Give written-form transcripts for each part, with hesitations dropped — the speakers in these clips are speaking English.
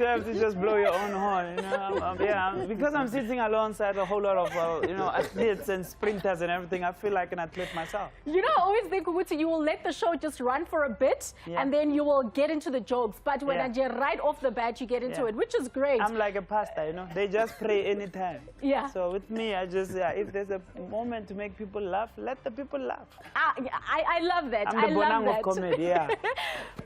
You have to just blow your own horn, you know. Yeah, because I'm sitting alongside a whole lot of, athletes and sprinters and everything. I feel like an athlete myself. You know, I always think, Uguti, you will let the show just run for a bit, and then you will get into the jokes. But when I get right off the bat, you get into it, which is great. I'm like a pastor, you know. They just pray anytime. Yeah. So with me, I just, if there's a moment to make people laugh, let the people laugh. I love that. I'm the bonang of comedy, yeah.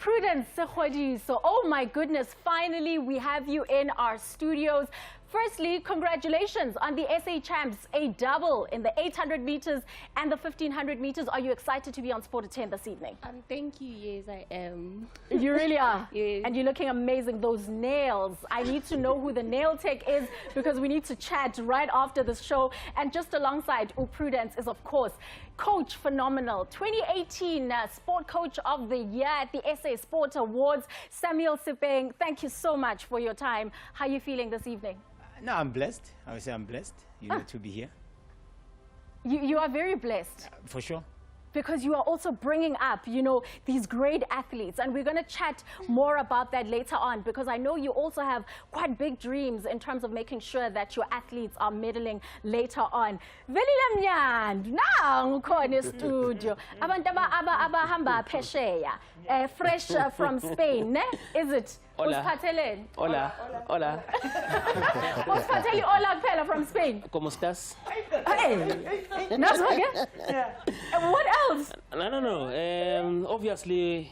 Prudence Sekgodiso, oh my goodness, finally we have you in our studios. Firstly, congratulations on the SA Champs, a double in the 800 meters and the 1500 meters. Are you excited to be on SportAt10 this evening? Thank you. Yes, I am. You really are? Yes. And you're looking amazing. Those nails. I need to know who the nail tech is because we need to chat right after the show. And just alongside Prudence is, of course, Coach Phenomenal, 2018 Sport Coach of the Year at the SA Sport Awards. Samuel Sipeng, thank you so much for your time. How are you feeling this evening? No, I'm blessed. I would say I'm blessed, to be here. You are very blessed. For sure. Because you are also bringing up, these great athletes. And we're going to chat more about that later on, because I know you also have quite big dreams in terms of making sure that your athletes are medaling later on. Velile mnyandi, nangu khona e-studio. Abantu abahamba phesheya, fresh from Spain, ne? Is it? Hola. Hola. Hola. Usiphathele hola kuphela from Spain. ¿Cómo estás? Hey. That's okay. And what else? No. Obviously,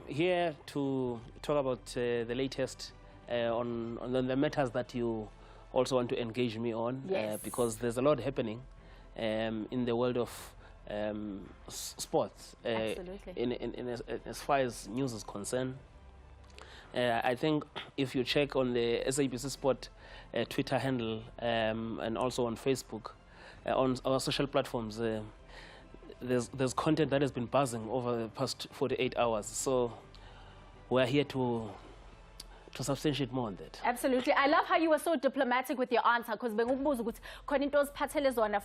here to talk about the latest on the matters that you also want to engage me on, because there's a lot happening in the world of sports. In as far as news is concerned. I think if you check on the SABC Sport Twitter handle and also on Facebook, on our social platforms, there's content that has been buzzing over the past 48 hours. So we're here to substantiate more on that. Absolutely. I love how you were so diplomatic with your answer, because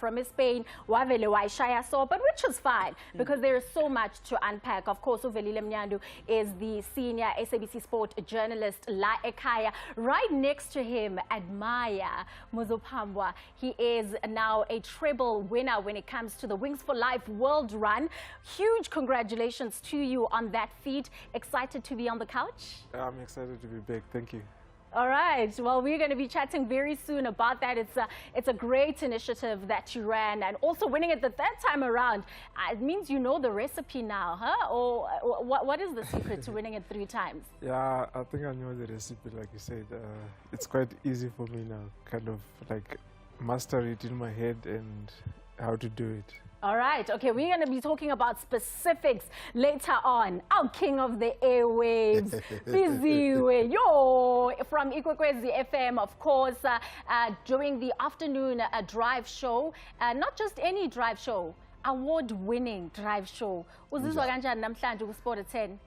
from Spain, but which is fine, because there is so much to unpack. Of course, Velile Mnyandi is the senior SABC Sport journalist, La Ekaya. Right next to him, Admire Muzopambwa. He is now a treble winner when it comes to the Wings for Life World Run. Huge congratulations to you on that feat. Excited to be on the couch? I'm excited to be back. Thank you. All right. Well, we're going to be chatting very soon about that. It's a great initiative that you ran, and also winning it the third time around. It means you know the recipe now, huh? Or what is the secret to winning it 3 times? Yeah, I think I know the recipe, like you said. It's quite easy for me now, kind of like master it in my head and how to do it. All right. Okay, we're going to be talking about specifics later on. Our king of the airwaves, Biziwe, yo, from Ikwekwezi FM, of course, during the afternoon drive show. Not just any drive show, award-winning drive show. Uzizwa kanjani namhlanje ku SportAt10?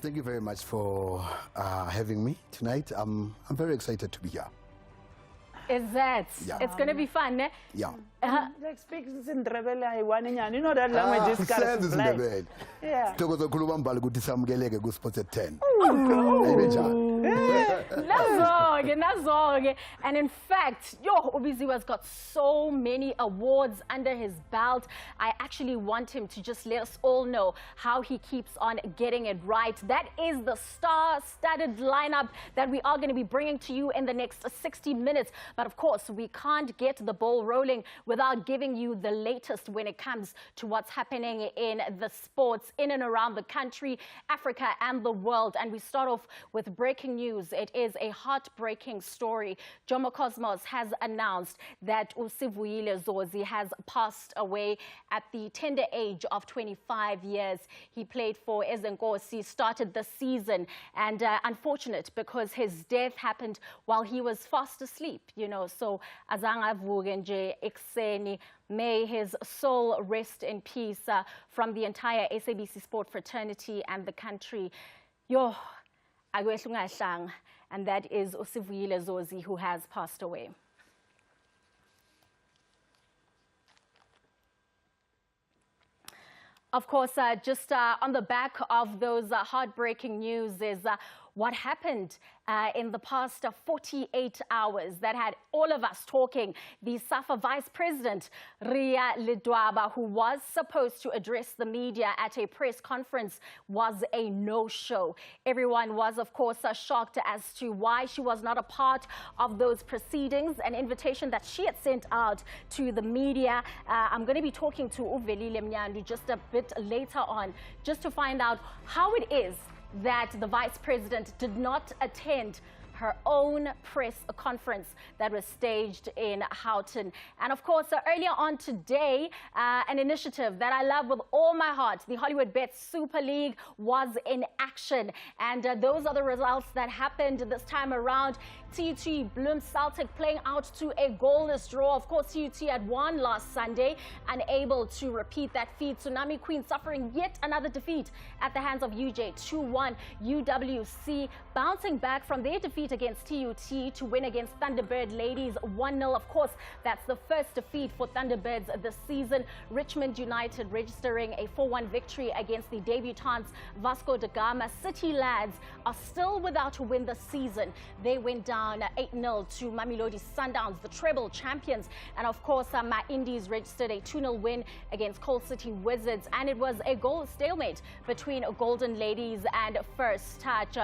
Thank you very much for having me tonight. I'm very excited to be here. Is that? Yeah. It's going to be fun, eh? Yeah. Like speak in Ndebele, you know that language is kind of like. Yeah. And in fact, Ubiziwa's got so many awards under his belt. I actually want him to just let us all know how he keeps on getting it right. That is the star-studded lineup that we are going to be bringing to you in the next 60 minutes. But of course, we can't get the ball rolling without giving you the latest when it comes to what's happening in the sports in and around the country, Africa and the world. And we start off with breaking news. It is a heartbreaking story. Jomo Cosmos has announced that Usivuyile Zozi has passed away at the tender age of 25 years. He played for Ezenkosi, started the season, and unfortunate because his death happened while he was fast asleep, so azanga avuke nje ekuseni. May his soul rest in peace from the entire SABC Sport fraternity and the country. And that is Usivuyile Zozi, who has passed away. Of course, just on the back of those heartbreaking news is what happened in the past 48 hours that had all of us talking. The SAFA Vice President, Ria Lidwaba, who was supposed to address the media at a press conference, was a no-show. Everyone was, of course, shocked as to why she was not a part of those proceedings, an invitation that she had sent out to the media. I'm going to be talking to Uvelile Mnyandu just a bit later on, just to find out how it is that the Vice President did not attend her own press conference that was staged in Houghton. And of course, earlier on today, an initiative that I love with all my heart, the Hollywood Bet Super League, was in action. And those are the results that happened this time around. TUT Bloem Celtic playing out to a goalless draw. Of course, TUT had won last Sunday, unable to repeat that feat. Tsunami Queen suffering yet another defeat at the hands of UJ 2-1. UWC bouncing back from their defeat against TUT to win against Thunderbird Ladies 1-0. Of course, that's the first defeat for Thunderbirds this season. Richmond United registering a 4-1 victory against the debutants Vasco da Gama. City Lads are still without a win this season. They went down 8-0 to Mamelodi Sundowns, the treble champions. And of course, my Indies registered a 2-0 win against Coal City Wizards. And it was a goal stalemate between Golden Ladies and First Touch.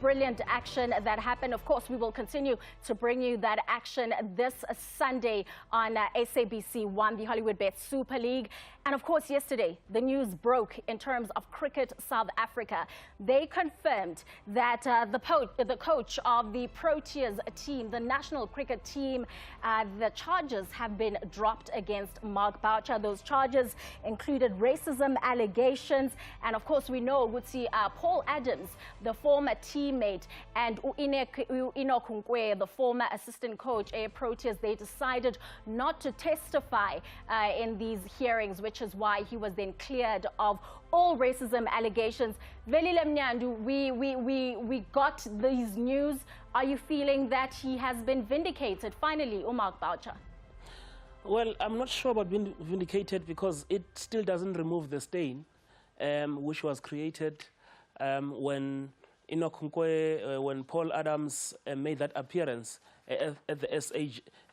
Brilliant action that happened. Of course, we will continue to bring you that action this Sunday on SABC 1, the Hollywood Bet Super League. And of course, yesterday, the news broke in terms of Cricket South Africa. They confirmed that the coach of the Proteas team, the national cricket team, the charges have been dropped against Mark Boucher. Those charges included racism allegations. And of course, we know Paul Adams, the former teammate, and Enoch Nkwe, the former assistant coach at Proteas, they decided not to testify in these hearings, which is why he was then cleared of all racism allegations. Velile Mnyandu, we got these news. Are you feeling that he has been vindicated finally, Mark Boucher? Well, I'm not sure about being vindicated because it still doesn't remove the stain which was created when Enoch Nkwe, when Paul Adams made that appearance at the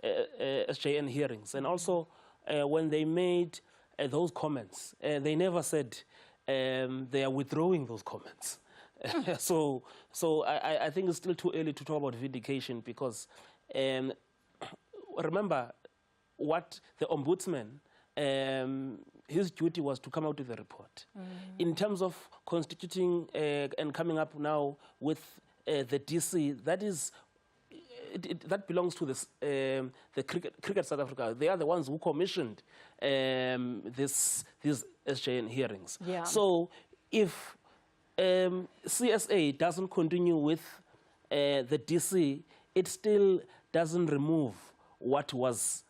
SJN hearings. And also when they made those comments, they never said they are withdrawing those comments. So I think it's still too early to talk about vindication because remember what the ombudsman, his duty was to come out with a report. In terms of constituting and coming up now with the DC, that is that belongs to this, the Cricket South Africa. They are the ones who commissioned these SJN hearings. Yeah. So if CSA doesn't continue with the DC, it still doesn't remove what was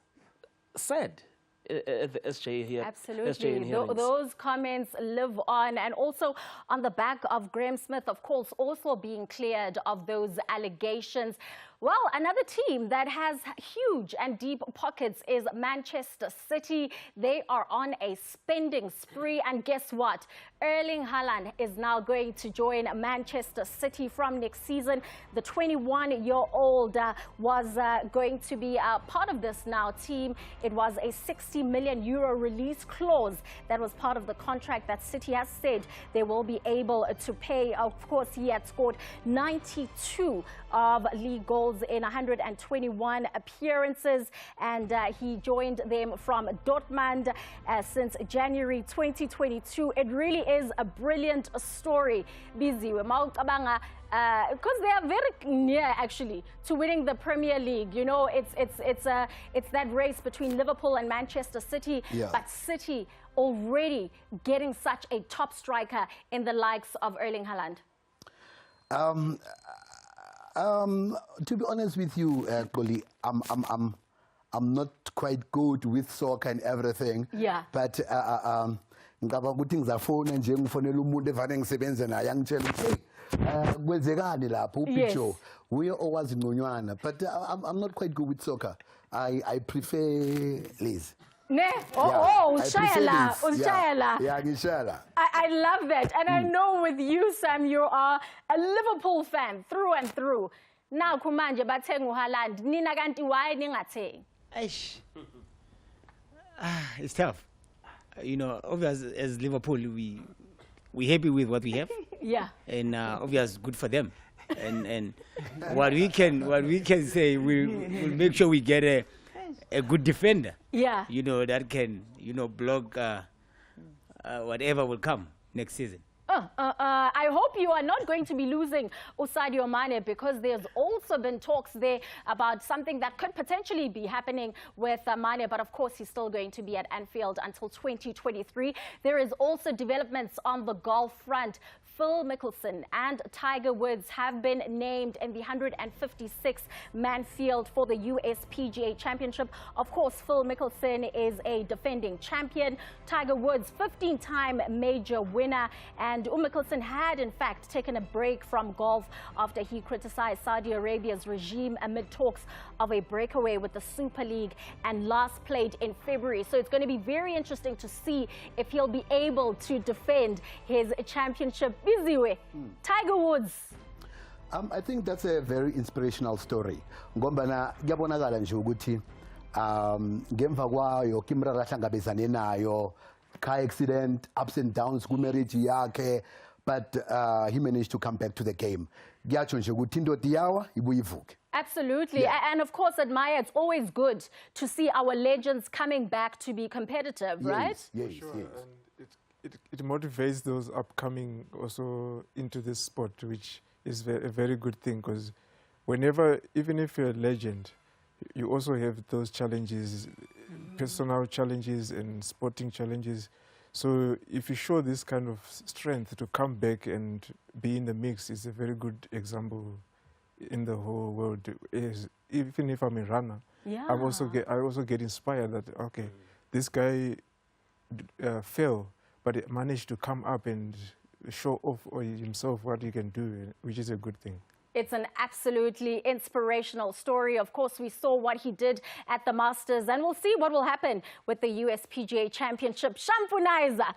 said at the SJN hearings. Absolutely. Those comments live on. And also on the back of Graham Smith, of course, also being cleared of those allegations. Well, another team that has huge and deep pockets is Manchester City. They are on a spending spree. And guess what? Erling Haaland is now going to join Manchester City from next season. The 21-year-old was going to be part of this now team. It was a 60 million euro release clause that was part of the contract that City has said they will be able to pay. Of course, he had scored 92 of league goals in 121 appearances, and he joined them from Dortmund since January 2022. It really is a brilliant story, because they are very near actually to winning the Premier League. You know, it's that race between Liverpool and Manchester City, yeah. But City already getting such a top striker in the likes of Erling Haaland. To be honest with you, Koli, I'm not quite good with soccer and everything. Yeah. But ngaba ukuthi ngizafona nje ngifonela umuntu evane ngisebenze naye angitshela ukuthi kwenzekani lapho upicture uye owazi ngconywana. But I'm not quite good with soccer. I prefer Liz. Ne? Oh, Ushayala. Yeah, Gishela. I love that. And I know with you, Sam, you are a Liverpool fan through and through. Now, Kumanje, Batengu Haaland, Nina Ganti, why Ningateng? It's tough. You know, obviously, as Liverpool, we're happy with what we have. Yeah. And obviously, good for them. And what we can say, we'll make sure we get a good defender. Yeah. You know, that can, block whatever will come next season. I hope you are not going to be losing Sadio Mane, because there's also been talks there about something that could potentially be happening with Mane, but of course he's still going to be at Anfield until 2023. There is also developments on the golf front. Phil Mickelson and Tiger Woods have been named in the 156-man field for the USPGA Championship. Of course, Phil Mickelson is a defending champion. Tiger Woods, 15-time major winner. And Mickelson had, in fact, taken a break from golf after he criticized Saudi Arabia's regime amid talks of a breakaway with the Super League, and last played in February. So it's going to be very interesting to see if he'll be able to defend his championship. Biziwe, Tiger Woods. I think that's a very inspirational story. Ngombana ngiyabonakala nje ukuthi ngemva kwayo Kimra hlangabezane nayo, car accident, ups and downs ku marriage yakhe, but he managed to come back to the game. Ngiyatsho nje ukuthi indodi yawa ibuye ivuke. Absolutely. Yeah. And of course, Admire, it's always good to see our legends coming back to be competitive, right? Yes, sure. yes. And it motivates those upcoming also into this sport, which is a very good thing, because whenever, even if you're a legend, you also have those challenges, personal challenges and sporting challenges. So if you show this kind of strength to come back and be in the mix, it's a very good example in the whole world. Even if I'm a runner, yeah. I also get inspired that, okay, this guy fell, but he managed to come up and show off himself what he can do, which is a good thing. It's an absolutely inspirational story. Of course, we saw what he did at the Masters, and we'll see what will happen with the USPGA Championship. Shampunizer,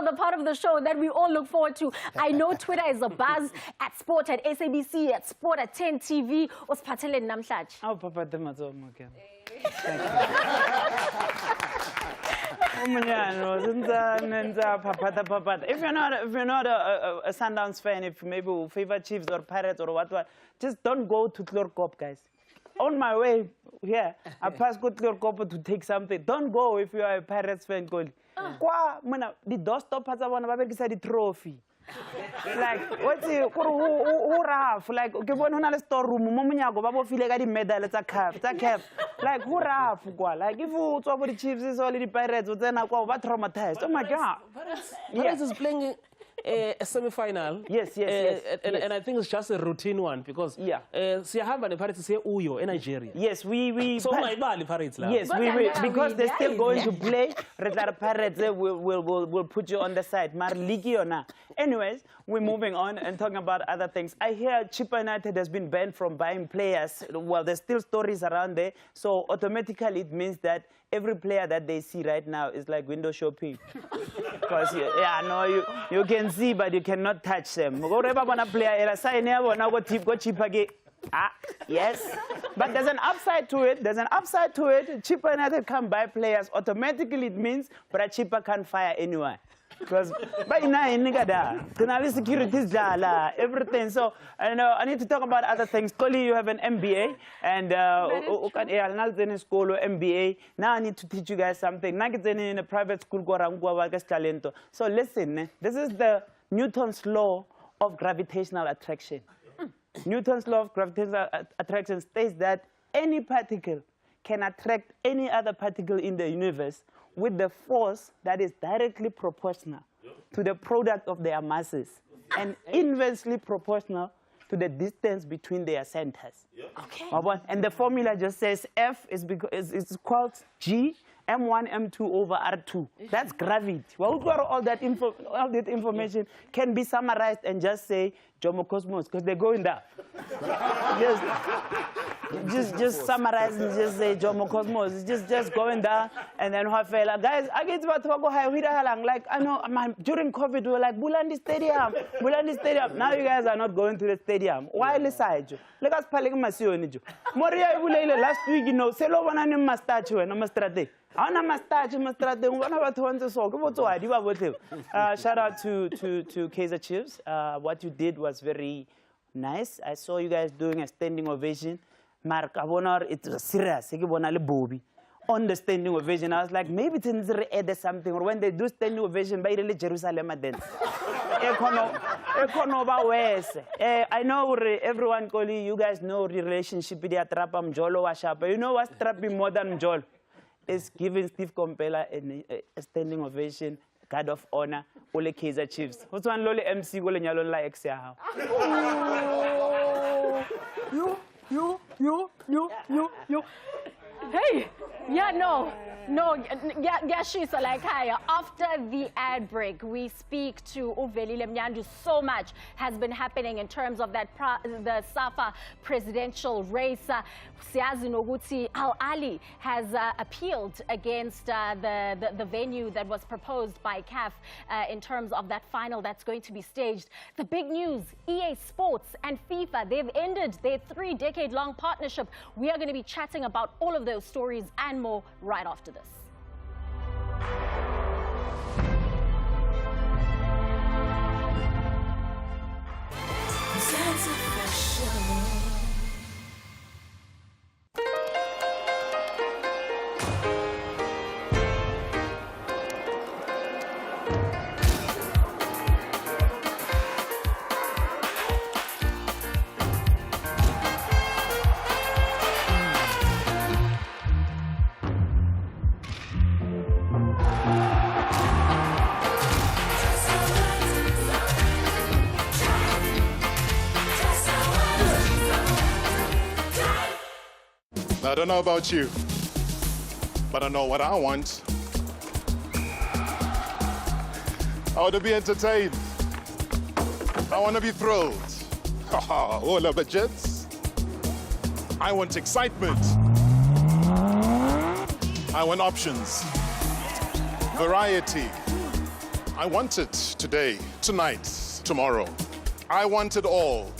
the part of the show that we all look forward to. I know Twitter is a buzz at Sport, at SABC, at SportAt10 TV. Usphathele namhlanje. Oh, Papa, again. If you're not a Sundowns fan, if maybe you favor Chiefs or Pirates or what, just don't go to Tlorkop, guys. On my way here, I passed go to Tlorkop to take something. Don't go if you are a Pirates fan. Go. The doorstop has a trophy. Like, what's it? Who rough? Like, okay, when on a storeroom, Momunyago, Babo feel like a medal, it's a cap. Like, who rough? Like, if you talk about the Chiefs, is already Pirates, then I go, what traumatized? Oh my God. Pirates is playing a semi-final. Yes. And I think it's just a routine one, because Siyahamba the Pirates say Uyo in Nigeria. Yes, we so my Pirates now. Yes, we because they're still going to play. Regular Pirates will put you on the side. Mar Ligi or not. Anyways, we're moving on and talking about other things. I hear Chippa United has been banned from buying players. Well, there's still stories around there. So automatically it means that every player that they see right now is like window shopping. Because, you can see, but you cannot touch them. Yes. But there's an upside to it. Chippa United can't buy players. Automatically it means, but Chippa can't fire anyone. Because by now, securities, everything. So I need to talk about other things. Koli, you have an MBA, and MBA. Now I need to teach you guys something. In a private school, so listen, this is the Newton's law of gravitational attraction. Newton's law of gravitational attraction states that any particle can attract any other particle in the universe with the force that is directly proportional to the product of their masses and inversely proportional to the distance between their centers. Okay. And the formula just says F is called G, M1, M2 over R2. That's gravity. Well, all that information can be summarized and just say Jomo Cosmos, because they're going there. Yes. just summarize and just say Jomo Cosmos. It's just going down and then Hafela. Guys, I get what like I know during COVID we were like Bulandi Stadium. Now you guys are not going to the stadium. Why decide? Let us palik masioni. Moria Bulele last week, you know, selo wanani mastachu and mastrate. Ana mastachu mastrate. One of our ones so shout out to Kaizer Chiefs. What you did was very nice. I saw you guys doing a standing ovation. Mark Abonar, it was serious. On the standing ovation, I was like, maybe it's add something. Or when they do standing ovation, by really Jerusalem dance. I know everyone calling you guys know the relationship with the Trapa Mjolo Washapa. You know what's trapping more than Mjolo? Is giving Steve Compella a standing ovation, guard of honor, Ole Kaizer Chiefs. What's one loli MC Ole Nyalon la Exia? You. Hey, she's like, hi. After the ad break, we speak to Uvelile Mnyandu. So much has been happening in terms of that the SAFA presidential race. Siyazi Noguti Al-Ali has appealed against the venue that was proposed by CAF in terms of that final that's going to be staged. The big news, EA Sports and FIFA, they've ended their 3-decade-long partnership. We are going to be chatting about all of those stories and more right after this. I don't know about you, but I know what I want. I want to be entertained. I want to be thrilled. All of the jets. I want excitement. I want options. Variety. I want it today, tonight, tomorrow. I want it all.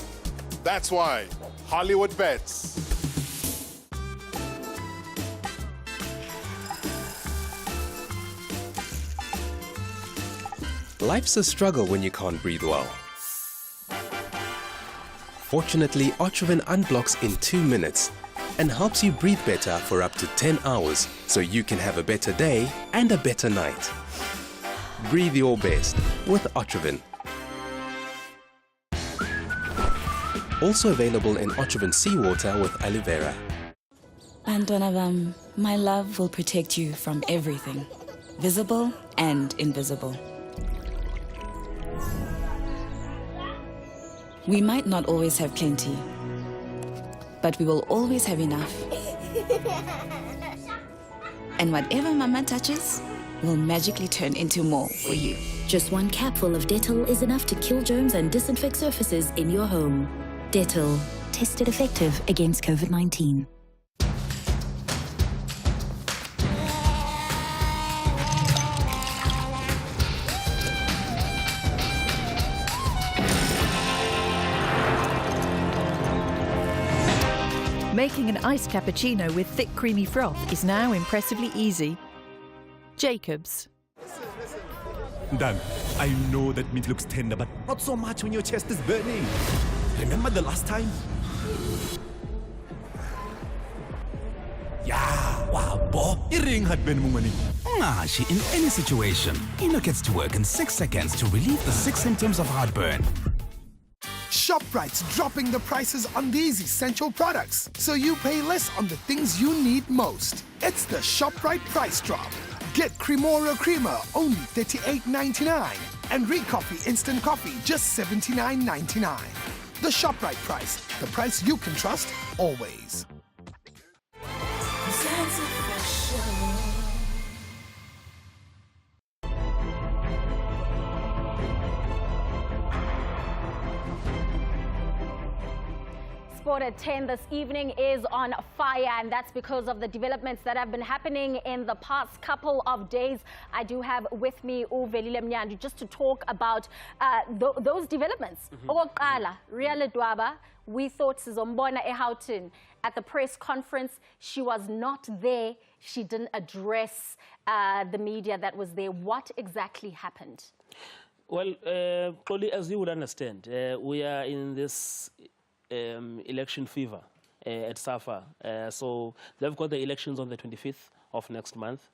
That's why Hollywood Bets. Life's a struggle when you can't breathe well. Fortunately, Otrivin unblocks in 2 minutes and helps you breathe better for up to 10 hours so you can have a better day and a better night. Breathe your best with Otrivin. Also available in Otrivin Seawater with aloe vera. Bantwana, my love will protect you from everything, visible and invisible. We might not always have plenty, but we will always have enough. And whatever Mama touches will magically turn into more for you. Just 1 capful of Dettol is enough to kill germs and disinfect surfaces in your home. Dettol, tested effective against COVID-19. Making an iced cappuccino with thick creamy froth is now impressively easy. Jacobs. Dan, I know that meat looks tender, but not so much when your chest is burning. Remember the last time? Yeah, wow, bo, iring had been mumani. Ngashi, in any situation, Eno gets to work in 6 seconds to relieve the 6 symptoms of heartburn. ShopRite's dropping the prices on these essential products, so you pay less on the things you need most. It's the ShopRite price drop. Get Cremora Creamer only $38.99 and Recoffee Instant Coffee just $79.99. The ShopRite price, the price you can trust always. SportAt10 this evening is on fire, and that's because of the developments that have been happening in the past couple of days. I do have with me Uvelile Mnyandu just to talk about those developments. Okokuqala, Riale Dwaba, we thought sizombona eHoughton at the press conference. She was not there. She didn't address the media that was there. What exactly happened? Well, Xoli, as you would understand, we are in this election fever at SAFA. So they've got the elections on the 25th of next month.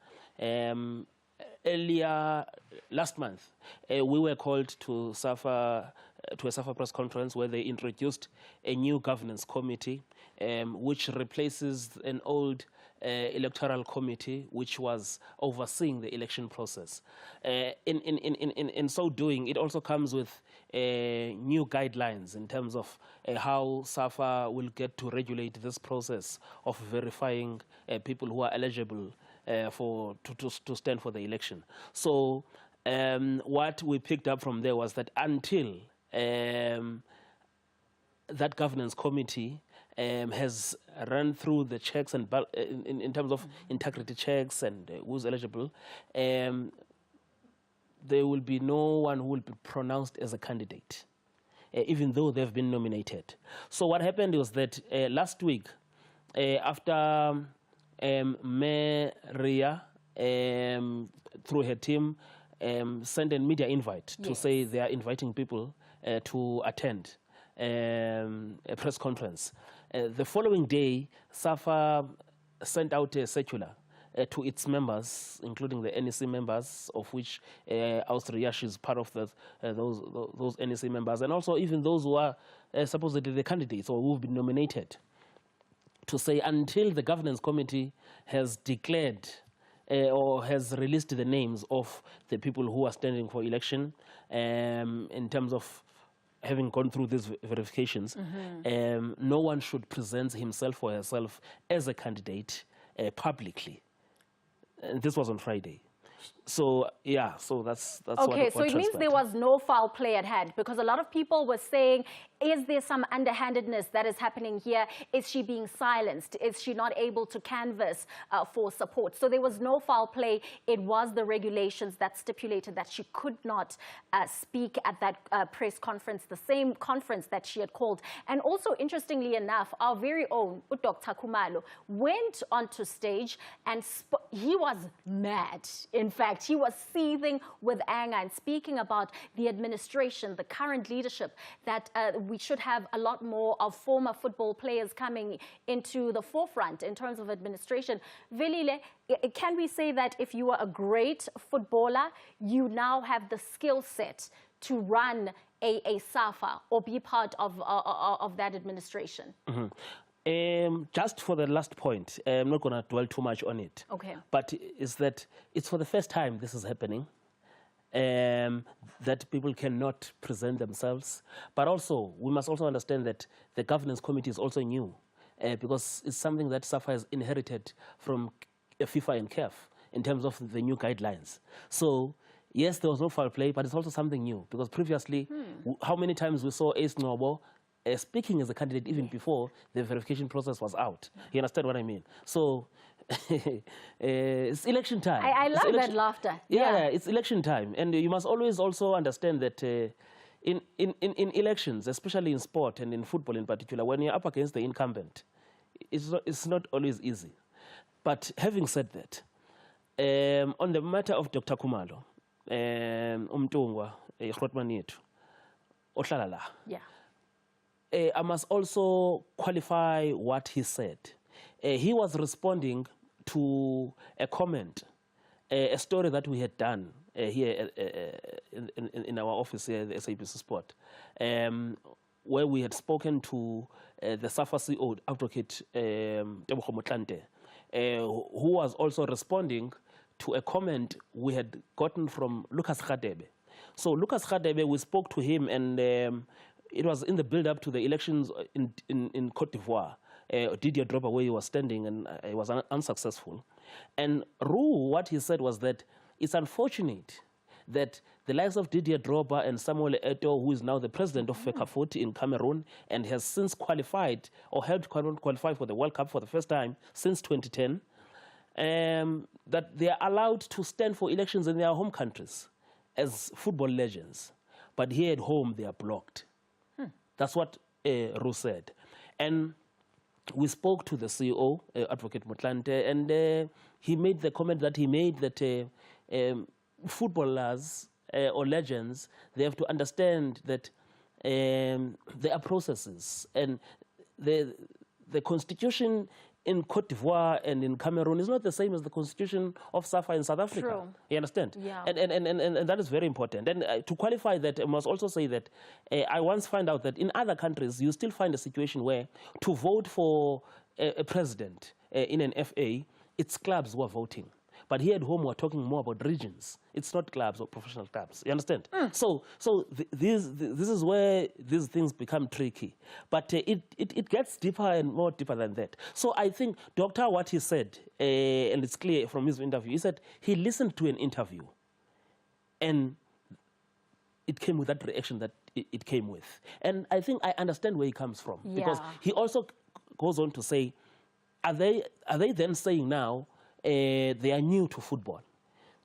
Earlier, last month, we were called to a SAFA press conference where they introduced a new governance committee, which replaces an old electoral committee which was overseeing the election process. In so doing, it also comes with new guidelines in terms of how SAFA will get to regulate this process of verifying people who are eligible to stand for the election. So what we picked up from there was that until that governance committee has run through the checks and in terms of integrity checks and who's eligible, there will be no one who will be pronounced as a candidate, even though they've been nominated. So what happened was that last week, after Maria, through her team, sent a media invite to say they are inviting people to attend a press conference. The following day, SAFA sent out a circular to its members, including the NEC members, of which Austriash is part of those NEC members, and also even those who are supposedly the candidates or who have been nominated, to say until the governance committee has declared or has released the names of the people who are standing for election, in terms of having gone through these verifications, no one should present himself or herself as a candidate publicly. And this was on Friday. So, yeah, so that's okay, what so it means there was no foul play at hand, because a lot of people were saying, is there some underhandedness that is happening here? Is she being silenced? Is she not able to canvass for support? So there was no foul play. It was the regulations that stipulated that she could not speak at that press conference, the same conference that she had called. And also, interestingly enough, our very own Dr. Khumalo went onto stage and he was mad. In fact, he was seething with anger and speaking about the administration, the current leadership, that we should have a lot more of former football players coming into the forefront in terms of administration. Velile, can we say that if you are a great footballer, you now have the skill set to run a SAFA or be part of that administration? Just for the last point, I'm not going to dwell too much on it. Okay. But is that it's for the first time this is happening, that people cannot present themselves. But also, we must also understand that the governance committee is also new, because it's something that SAFA has inherited from FIFA and CAF in terms of the new guidelines. So, yes, there was no foul play, but it's also something new, because previously, how many times we saw Ace Nobo speaking as a candidate even before the verification process was out. You understand what I mean? So it's election time. I love that laughter. Yeah, it's election time. And you must always also understand that in elections, especially in sport and in football in particular, when you're up against the incumbent, it's not always easy. But having said that, on the matter of Dr. Khumalo, umntungwa, Grootman yethu, ohlala la. Yeah. I must also qualify what he said. He was responding to a comment, a story that we had done here in our office here at the SABC Sport, where we had spoken to the SAFA CEO, Advocate Tebogo Motlanthe, who was also responding to a comment we had gotten from Lucas Radebe. So Lucas Radebe, we spoke to him, and it was in the build-up to the elections in Cote d'Ivoire. Didier Drogba, where he was standing, and he was unsuccessful. And Roux, what he said was that it's unfortunate that the likes of Didier Drogba and Samuel Eto'o, who is now the president of FECAFOOT in Cameroon and has since qualified or helped Cameroon qualify for the World Cup for the first time since 2010, that they are allowed to stand for elections in their home countries as football legends. But here at home, they are blocked. That's what Ru said. And we spoke to the CEO, Advocate Motlanthe, and he made the comment that he made that footballers or legends, they have to understand that there are processes. And the constitution in Cote d'Ivoire and in Cameroon is not the same as the constitution of SAFA in South Africa. True. You understand? Yeah. And that is very important. And to qualify that, I must also say that I once found out that in other countries, you still find a situation where to vote for a president in an FA, it's clubs who are voting. But here at home, we're talking more about regions. It's not clubs or professional clubs. You understand? So this is where these things become tricky. But it gets deeper and more deeper than that. So I think Dr. what he said, and it's clear from his interview, he said he listened to an interview and it came with that reaction that it came with. And I think I understand where he comes from. Yeah. Because he also goes on to say, are they then saying now, they are new to football?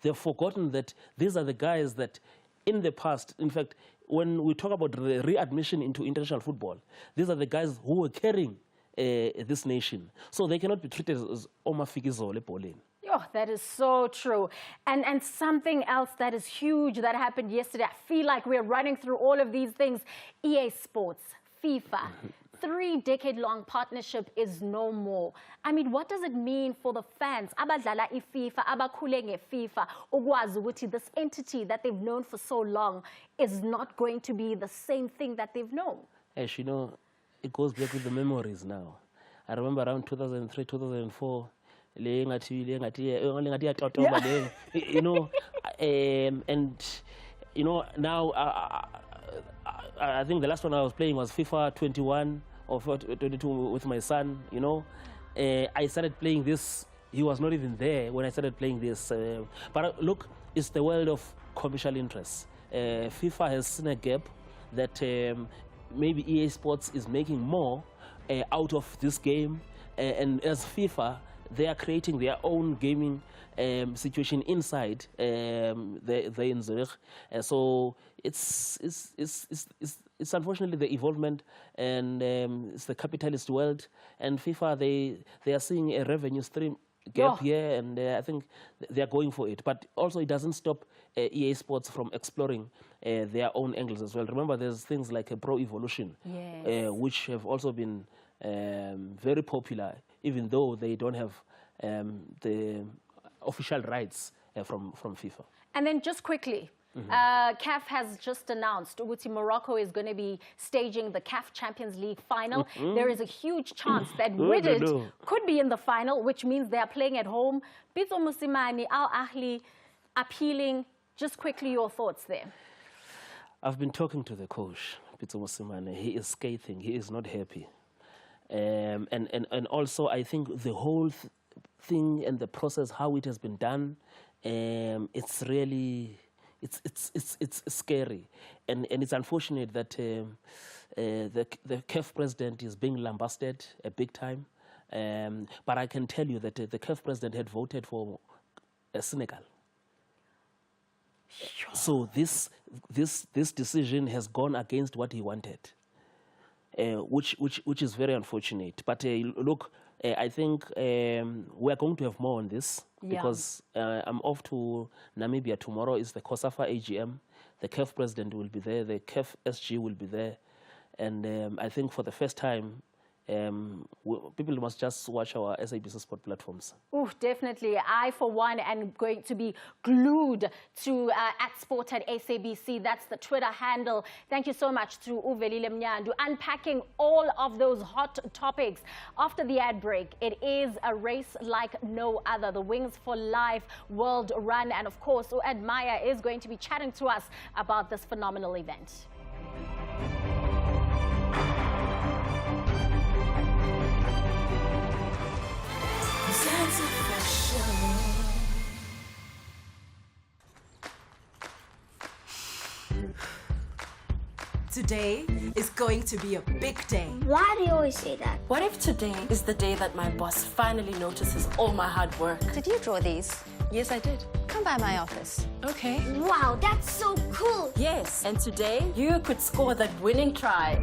They've forgotten that these are the guys that in the past, in fact, when we talk about the readmission into international football, these are the guys who were carrying this nation. So they cannot be treated as Oma Fikizole Pauline. Oh, that is so true. And something else that is huge that happened yesterday, I feel like we're running through all of these things. EA Sports, FIFA, 3-decade-long partnership is no more. I mean, what does it mean for the fans? Abadlala FIFA, abakhule FIFA, ukwazi ukuthi this entity that they've known for so long is not going to be the same thing that they've known. As you know, it goes back with the memories now. I remember around 2003, 2004, you know, and you know, now I think the last one I was playing was FIFA 21 or 22 with my son, you know. I started playing this, he was not even there when I started playing this. But look, it's the world of commercial interests. FIFA has seen a gap that maybe EA Sports is making more out of this game. And as FIFA, they are creating their own gaming situation inside the in Zurich. So it's unfortunately the evolvement, and it's the capitalist world. And FIFA, they are seeing a revenue stream gap here, and I think they are going for it. But also, it doesn't stop EA Sports from exploring their own angles as well. Remember, there's things like a Pro Evolution, which have also been very popular, even though they don't have the official rights from FIFA. And then just quickly, CAF has just announced Uguti Morocco is going to be staging the CAF Champions League final. There is a huge chance that Wydad could be in the final, which means they are playing at home. Pitso Mosimane, Al Ahly, appealing. Just quickly, your thoughts there. I've been talking to the coach, Pitso Mosimane. He is scathing. He is not happy. And also, I think the whole thing and the process, how it has been done, it's really, it's scary, and it's unfortunate that the CAF president is being lambasted big time. But I can tell you that the CAF president had voted for Senegal. So this decision has gone against what he wanted, which is very unfortunate. But look, I think we are going to have more on this because I'm off to Namibia tomorrow. Is the COSAFA AGM. The CAF president will be there. The CAF SG will be there, and I think for the first time, people must just watch our SABC Sport platforms. Oh, definitely. I, for one, am going to be glued to @SportAt10 That's the Twitter handle. Thank you so much to Uvelile Mnyandu, unpacking all of those hot topics. After the ad break, it is a race like no other, the Wings for Life World Run. And of course, Uad Maya is going to be chatting to us about this phenomenal event. Today is going to be a big day. Why do you always say that? What if today is the day that my boss finally notices all my hard work? Did you draw these? Yes, I did. Come by my office. Okay. Wow, that's so cool. Yes, and today you could score that winning try.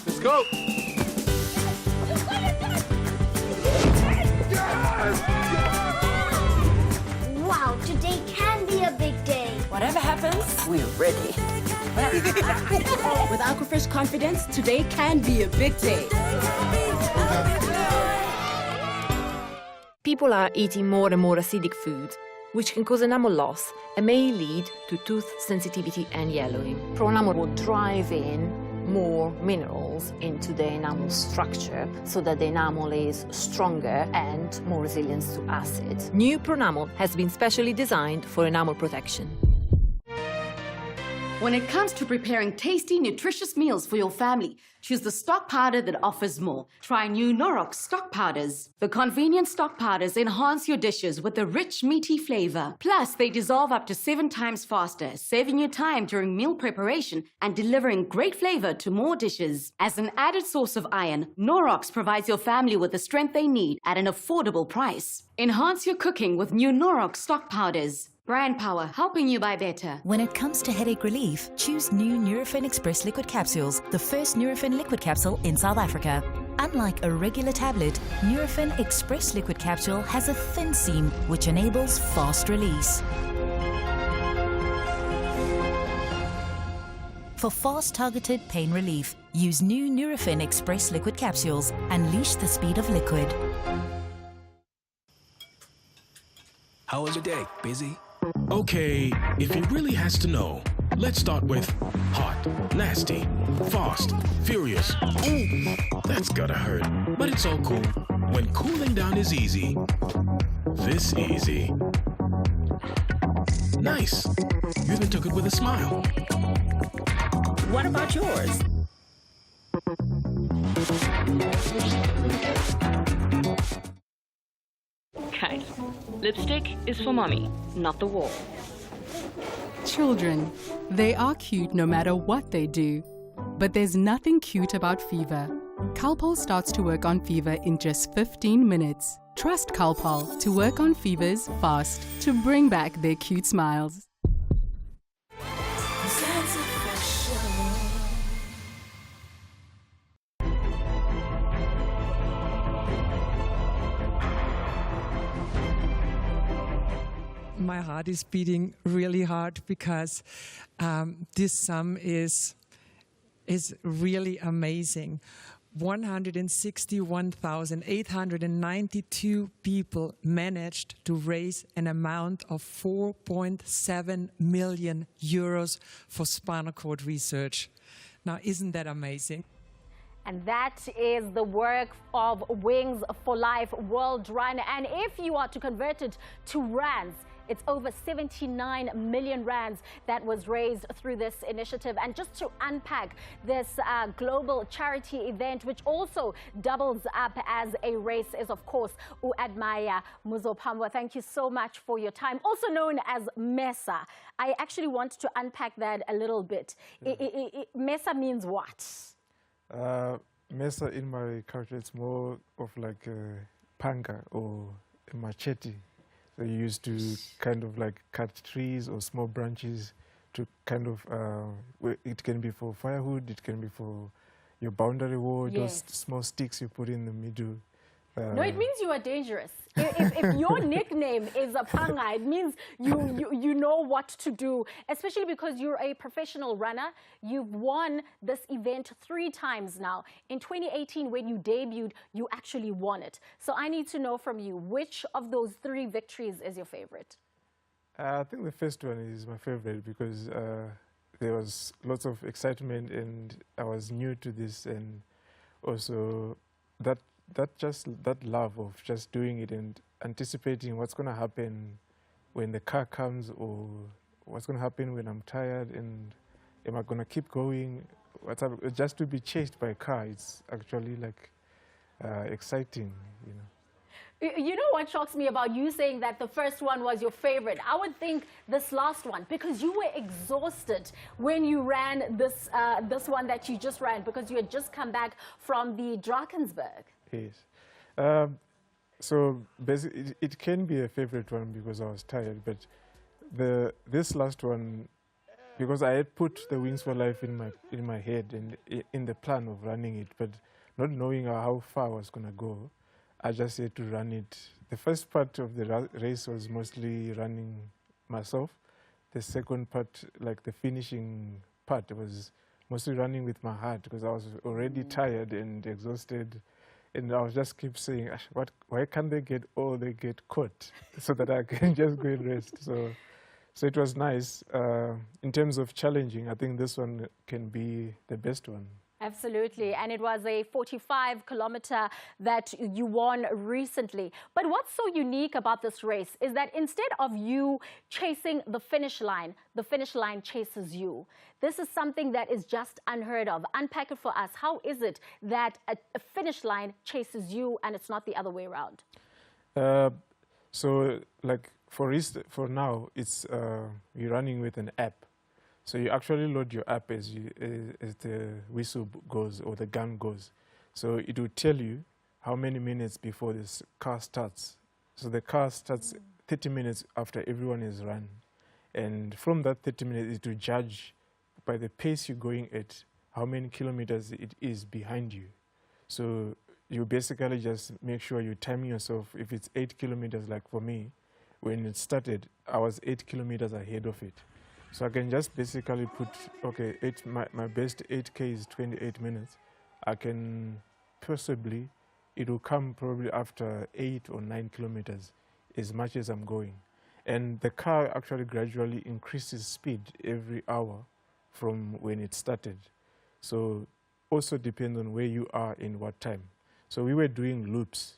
Let's go. Wow, today can be a big day. Whatever happens, we're ready. With Aquafresh confidence, today can be a big day. People are eating more and more acidic foods, which can cause enamel loss and may lead to tooth sensitivity and yellowing. ProEnamel will drive in more minerals into the enamel structure so that the enamel is stronger and more resilient to acid. New ProEnamel has been specially designed for enamel protection. When it comes to preparing tasty, nutritious meals for your family, choose the stock powder that offers more. Try new Norox stock powders. The convenient stock powders enhance your dishes with a rich, meaty flavor. Plus, they dissolve up to 7 times faster, saving you time during meal preparation and delivering great flavor to more dishes. As an added source of iron, Norox provides your family with the strength they need at an affordable price. Enhance your cooking with new Norox stock powders. Brand power, helping you buy better. When it comes to headache relief, choose new Nurofen Express Liquid Capsules, the first Nurofen liquid capsule in South Africa. Unlike a regular tablet, Nurofen Express Liquid Capsule has a thin seam which enables fast release. For fast targeted pain relief, use new Nurofen Express Liquid Capsules. Unleash the speed of liquid. How was your day? Busy? Okay, if it really has to know, let's start with hot, nasty, fast, furious. Ooh, that's gotta hurt. But it's all cool. When cooling down is easy, this easy. Nice. You even took it with a smile. What about yours? Okay, lipstick is for mommy, not the wall. Children, they are cute no matter what they do. But there's nothing cute about fever. Calpol starts to work on fever in just 15 minutes. Trust Calpol to work on fevers fast to bring back their cute smiles. My heart is beating really hard because this sum is really amazing. 161,892 people managed to raise an amount of 4.7 million euros for spinal cord research. Now, isn't that amazing? And that is the work of Wings for Life World Run. And if you are to convert it to rands, it's over 79 million rands that was raised through this initiative. And just to unpack this global charity event, which also doubles up as a race, is of course Uadmaya Muzopamwa. Thank you so much for your time. Also known as MESA. I actually want to unpack that a little bit. MESA means what? Mesa in my culture, it's more of like a panga or a machete. So you used to kind of like cut trees or small branches to kind of, it can be for firewood, it can be for your boundary wall, Yes. those small sticks you put in the middle. No, it means you are dangerous. If your nickname is a panga, it means you know what to do, especially because you're a professional runner. You've won this event 3 times now. In 2018, when you debuted, you actually won it. So I need to know from you, which of those 3 victories is your favorite? I think the first one is my favorite because there was lots of excitement and I was new to this, and also that love of just doing it and anticipating what's going to happen when the car comes, or what's going to happen when I'm tired, and am I going to keep going? Just to be chased by a car, it's actually like exciting, you know. You know what shocks me about you saying that the first one was your favorite? I would think this last one, because you were exhausted when you ran this one that you just ran, because you had just come back from the Drakensberg. Yes. So basically, it can be a favorite one because I was tired, but this last one, because I had put the Wings for Life in my head and in the plan of running it, but not knowing how far I was gonna go, I just had to run it. The first part of the race was mostly running myself. The second part, like the finishing part, was mostly running with my heart because I was already tired and exhausted. And I was just keep saying, why can't they get caught so that I can just go and rest? So it was nice. In terms of challenging, I think this one can be the best one. Absolutely, and it was a 45-kilometer that you won recently. But what's so unique about this race is that instead of you chasing the finish line chases you. This is something that is just unheard of. Unpack it for us. How is it that a finish line chases you and it's not the other way around? So, like for now, it's you're running with an app. So you actually load your app as the whistle goes or the gun goes. So it will tell you how many minutes before this car starts. So the car starts 30 minutes after everyone is run. And from that 30 minutes, it will judge by the pace you're going at how many kilometers it is behind you. So you basically just make sure you're timing yourself. If it's 8 kilometers, like for me, when it started, I was 8 kilometers ahead of it. So I can just basically put, okay, my best 8K is 28 minutes. I can possibly, it will come probably after 8 or 9 kilometers as much as I'm going. And the car actually gradually increases speed every hour from when it started. So also depends on where you are in what time. So we were doing loops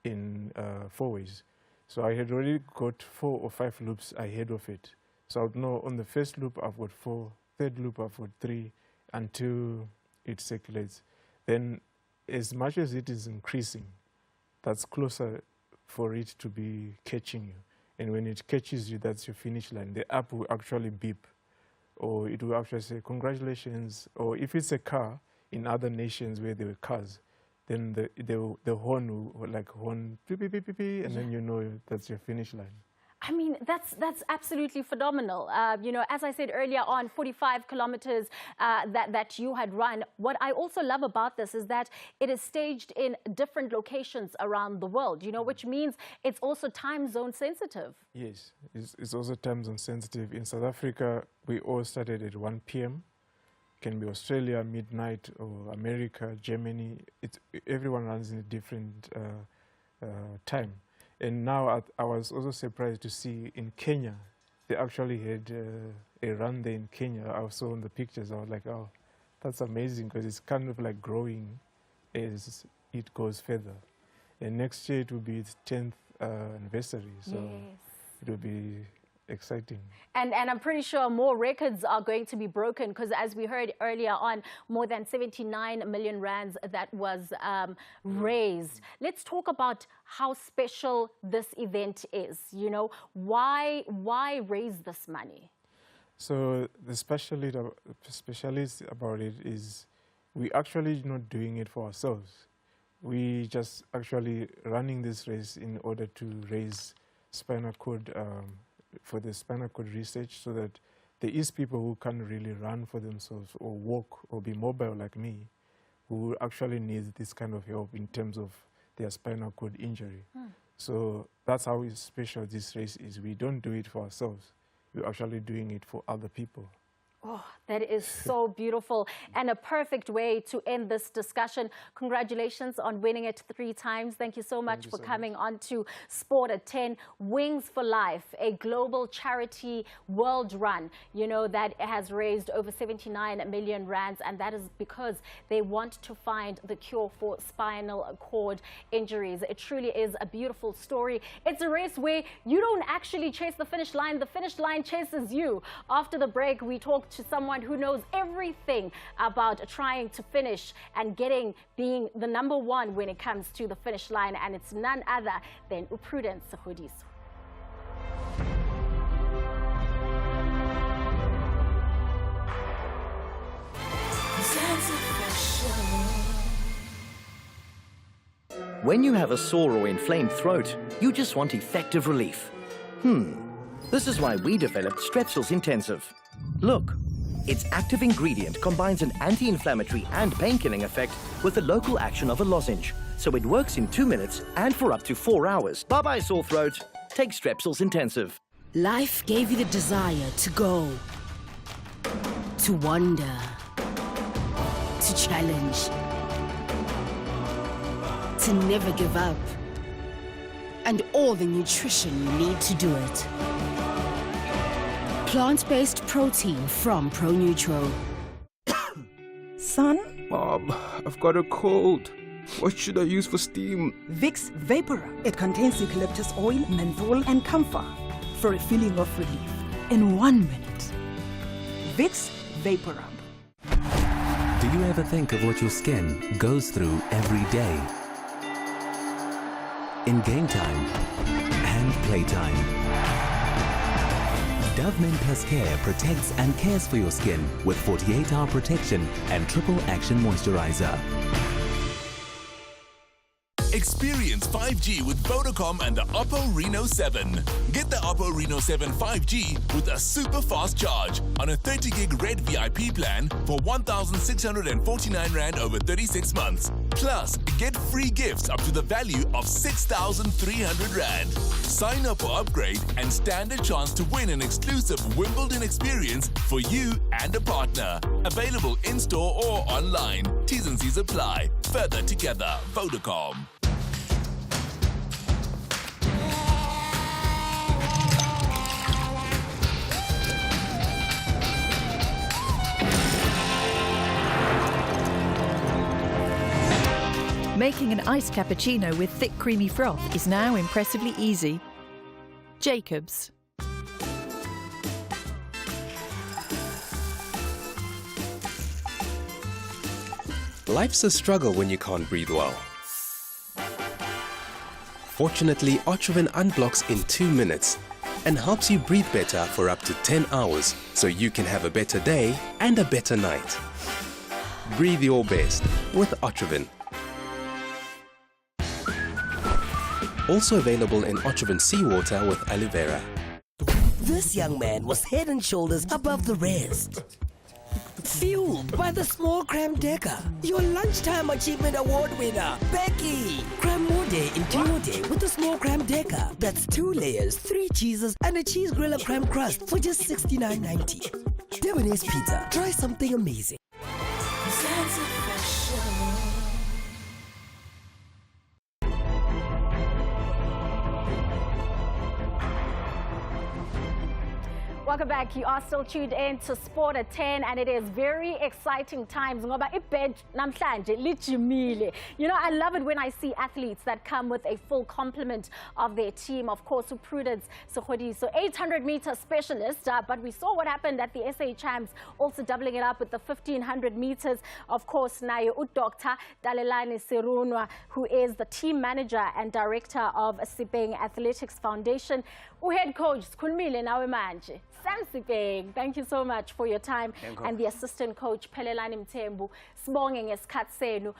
in 4 ways. So I had already got 4 or 5 loops ahead of it. So I would know on the first loop I've got 4, third loop I've got 3 until it circulates. Then as much as it is increasing, that's closer for it to be catching you. And when it catches you, that's your finish line. The app will actually beep, or it will actually say, congratulations. Or if it's a car in other nations where there were cars, then the horn will like horn, beep, beep, beep, beep, beep, and then you know that's your finish line. I mean, that's absolutely phenomenal. You know, as I said earlier on, 45 kilometers that you had run. What I also love about this is that it is staged in different locations around the world, you know, which means it's also time zone sensitive. Yes, it's also time zone sensitive. In South Africa, we all started at 1 p.m. It can be Australia, midnight, or America, Germany. Everyone runs in a different time. And now I was also surprised to see in Kenya, they actually had a run there in Kenya. I saw in the pictures, I was like, oh, that's amazing, because it's kind of like growing as it goes further. And next year it will be its 10th anniversary, so it will be exciting. And I'm pretty sure more records are going to be broken, because as we heard earlier on, more than 79 million rands that was raised. Let's talk about how special this event is. You know, why raise this money? So the specialist about it is we actually not doing it for ourselves. We just actually running this race in order to raise spinal cord for the spinal cord research, so that there is people who can't really run for themselves or walk or be mobile like me, who actually need this kind of help in terms of their spinal cord injury. So that's how special this race is. We don't do it for ourselves. We're actually doing it for other people. Oh, that is so beautiful, and a perfect way to end this discussion. Congratulations on winning it 3 times. Thank you so much for coming on to Sport at 10. Wings for Life, a global charity world run, you know, that has raised over 79 million rands, and that is because they want to find the cure for spinal cord injuries. It truly is a beautiful story. It's a race where you don't actually chase the finish line chases you. After the break, we talked to someone who knows everything about trying to finish and being the #1 when it comes to the finish line, and it's none other than Prudence Segodiswa. When you have a sore or inflamed throat, you just want effective relief. This is why we developed Strepsils Intensive. Look, its active ingredient combines an anti-inflammatory and pain-killing effect with the local action of a lozenge. So it works in 2 minutes and for up to 4 hours. Bye-bye sore throat. Take Strepsils Intensive. Life gave you the desire to go, to wonder, to challenge, to never give up, and all the nutrition you need to do it. Plant-based protein from ProNutro. Son? Mom, I've got a cold. What should I use for steam? Vicks VapoRub. It contains eucalyptus oil, menthol, and camphor for a feeling of relief in 1 minute. Vicks VapoRub. Do you ever think of what your skin goes through every day? In game time and playtime. Dove Men Plus Care protects and cares for your skin with 48-hour protection and triple action moisturizer. Experience 5G with Vodacom and the Oppo Reno 7. Get the Oppo Reno 7 5G with a super fast charge on a 30 gig Red VIP plan for 1,649 Rand over 36 months. Plus, get free gifts up to the value of 6,300 Rand. Sign up or upgrade and stand a chance to win an exclusive Wimbledon experience for you and a partner. Available in-store or online. T's and C's apply. Further together, Vodacom. Making an iced cappuccino with thick creamy froth is now impressively easy. Jacobs. Life's a struggle when you can't breathe well. Fortunately, Otrivin unblocks in 2 minutes and helps you breathe better for up to 10 hours so you can have a better day and a better night. Breathe your best with Otrivin. Also available in Otrivin Seawater with aloe vera. This young man was head and shoulders above the rest. Fueled by the small creme decker, your lunchtime achievement award winner, Becky. Creme more day into your day with the small creme decker. That's 2 layers, 3 cheeses, and a cheese griller creme crust for just $69.90. Debonaire's Pizza. Try something amazing. Welcome back. You are still tuned in to Sport at 10, and it is very exciting times. You know, I love it when I see athletes that come with a full complement of their team. Of course, Prudence Segodiswa, so 800-meter specialist, but we saw what happened at the SA Champs, also doubling it up with the 1,500 meters. Of course, naye Dr. Dalelani Serunwa, who is the team manager and director of Sipeng Athletics Foundation. Head coach, Skhulumile nawe manje. Sam Sipeng, thank you so much for your time. And the assistant coach, Pelelani Mthembu, sibonge ngesikhathi senu.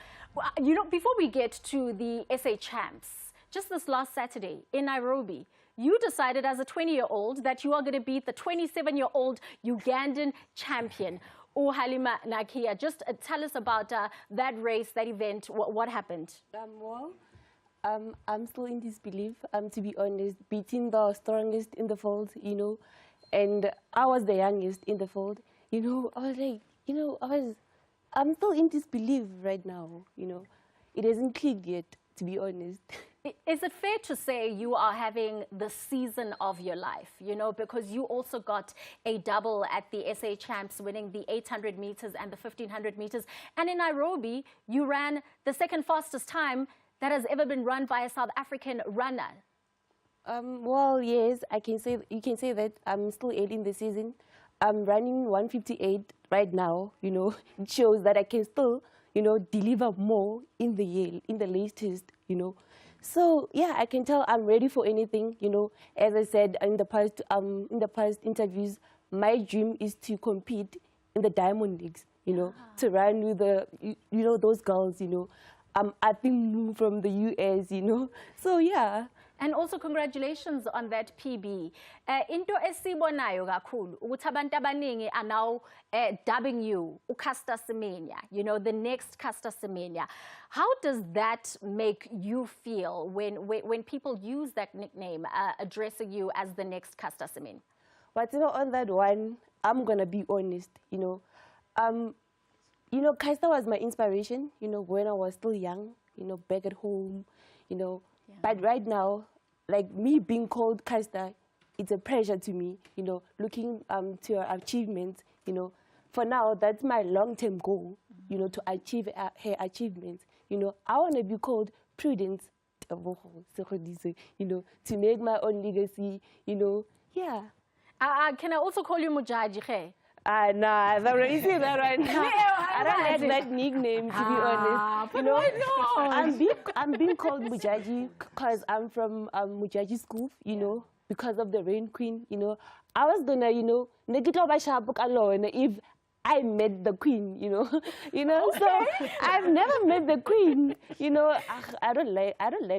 You know, before we get to the SA Champs, just this last Saturday in Nairobi, you decided as a 20-year-old that you are going to beat the 27-year-old Ugandan champion, Halima Nakia. Just tell us about that race, that event, what happened? I'm still in disbelief, to be honest, beating the strongest in the field, you know, and I was the youngest in the field, you know. I was like, you know, I'm still in disbelief right now, you know. It hasn't clicked yet, to be honest. Is it fair to say you are having the season of your life, you know, because you also got a double at the SA Champs, winning the 800 meters and the 1,500 meters, and in Nairobi, you ran the second fastest time that has ever been run by a South African runner? Well, yes, you can say that I'm still early in the season. I'm running 158 right now, you know, it shows that I can still, you know, deliver more in the year, in the latest, you know. So yeah, I can tell I'm ready for anything, you know. As I said in the past interviews, my dream is to compete in the Diamond Leagues, you know, to run with the, you know, those girls, you know. I think from the US, you know. So yeah. And also congratulations on that PB. Into esibonayo kakhulu ukuthi abantu abaningi are now dubbing you uCaster Semenya, you know, the next Caster Semenya. How does that make you feel when people use that nickname, addressing you as the next Caster Semenya? But you know, on that one, I'm gonna be honest, you know. You know, Caster was my inspiration, you know, when I was still young, you know, back at home, you know. Yeah. But right now, like me being called Caster, it's a pleasure to me, you know, looking to her achievements, you know. For now, that's my long-term goal, you know, to achieve her achievements. You know, I want to be called Prudence, you know, to make my own legacy, you know, yeah. Can I also call you Mujaji? Nah, I've already seen that right now. I don't like that nickname, to be honest. You know, I'm being called Mujaji because I'm from Mujaji school, you know, because of the Rain Queen, you know. I was gonna, you know, if I met the queen, you know. You know, okay. So I've never met the queen, you know. I don't like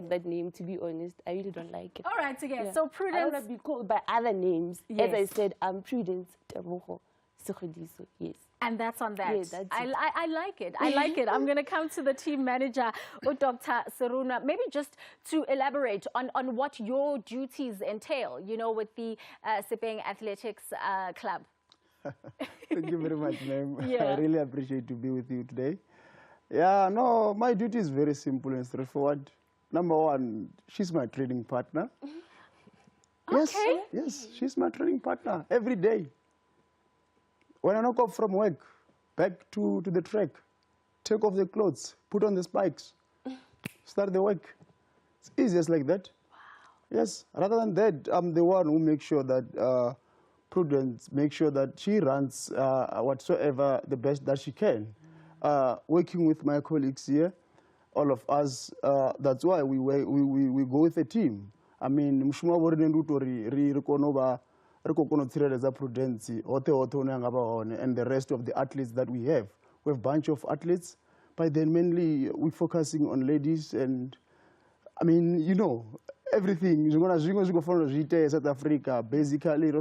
that name, to be honest. I really don't like it. All right, again. Yeah. So Prudence. I don't want to be called by other names. Yes. As I said, I'm Prudence Tebogo. Yes. And that's on that. Yeah, that's it. I like it. I like it. I'm going to come to the team manager, Dr. Saruna, maybe just to elaborate on what your duties entail, you know, with the Sepeng Athletics Club. Thank you very much, ma'am. Yeah. I really appreciate to be with you today. Yeah, no, my duty is very simple and straightforward. Number one, she's my training partner. Okay. Yes, she's my training partner every day. When I knock off from work, back to the track, take off the clothes, put on the spikes, start the work. It's easiest like that. Wow. Yes, rather than that, I'm the one who makes sure that Prudence makes sure that she runs whatsoever the best that she can. Working with my colleagues here, all of us, that's why we go with a team. I mean, Prudence, and the rest of the athletes that we have. We have a bunch of athletes, but then mainly we're focusing on ladies and, I mean, you know, everything. South Africa, basically,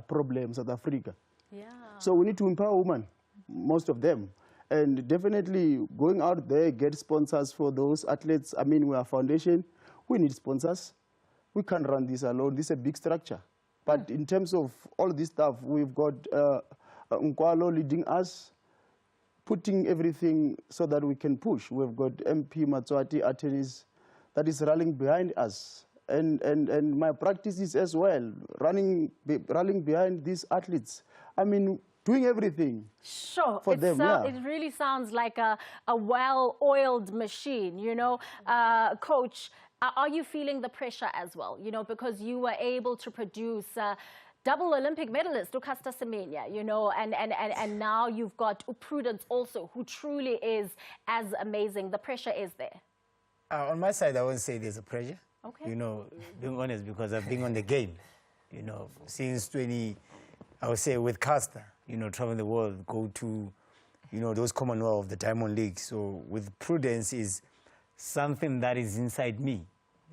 problem South Africa. Yeah. So we need to empower women, most of them. And definitely going out there, get sponsors for those athletes. I mean, we are a foundation. We need sponsors. We can't run this alone. This is a big structure. But in terms of all this stuff, we've got Nkwalo leading us, putting everything so that we can push. We've got MP Matswati Atenis that is rallying behind us. And my practices as well, rallying behind these athletes. I mean, doing everything for them. Yeah. It really sounds like a well-oiled machine, you know. Coach, are you feeling the pressure as well, you know, because you were able to produce double Olympic medalist, Caster Semenya, you know, and now you've got Prudence also, who truly is as amazing. The pressure is there. On my side, I won't say there's a pressure. Okay. You know, being honest, because I've been on the game, you know, since I would say with Caster, you know, traveling the world, go to, you know, those Commonwealth of the Diamond League. So with Prudence is something that is inside me.